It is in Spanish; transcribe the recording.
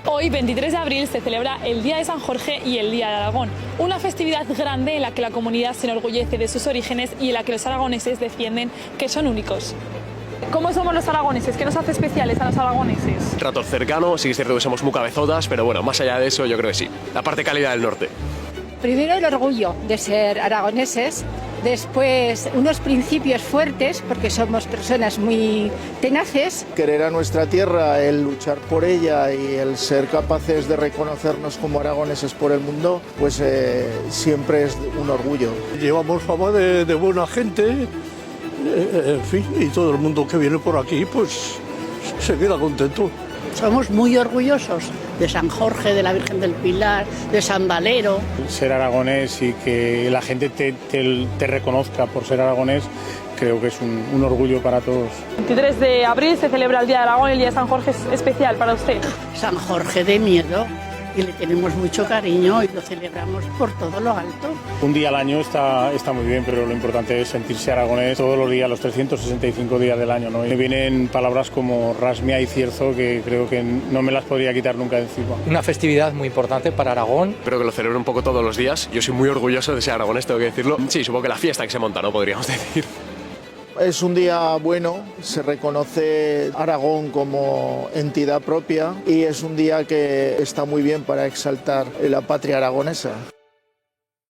Hoy, 23 de abril, se celebra el Día de San Jorge y el Día de Aragón, una festividad grande en la que la comunidad se enorgullece de sus orígenes y en la que los aragoneses defienden que son únicos. ¿Cómo somos los aragoneses? ¿Qué nos hace especiales a los aragoneses? Trato cercano, sí que es cierto que somos muy cabezotas, pero bueno, más allá de eso yo creo que sí. La parte cálida del norte. Primero el orgullo de ser aragoneses, después unos principios fuertes, porque somos personas muy tenaces. Querer a nuestra tierra, el luchar por ella y el ser capaces de reconocernos como aragoneses por el mundo, pues siempre es un orgullo. Llevamos fama de buena gente, en fin, y todo el mundo que viene por aquí pues se queda contento. Somos muy orgullosos de San Jorge, de la Virgen del Pilar, de San Valero. Ser aragonés y que la gente te reconozca por ser aragonés, creo que es un orgullo para todos. 23 de abril se celebra el Día de Aragón y el Día de San Jorge es especial para usted. San Jorge de miedo, y le tenemos mucho cariño y lo celebramos por todo lo alto. Un día al año está muy bien, pero lo importante es sentirse aragonés todos los días, los 365 días del año, ¿no? Y me vienen palabras como rasmia y cierzo que creo que no me las podría quitar nunca de encima. Una festividad muy importante para Aragón. Espero que lo celebre un poco todos los días. Yo soy muy orgulloso de ser aragonés, tengo que decirlo. Sí, supongo que la fiesta que se monta, ¿no? Podríamos decir. Es un día bueno, se reconoce Aragón como entidad propia y es un día que está muy bien para exaltar la patria aragonesa.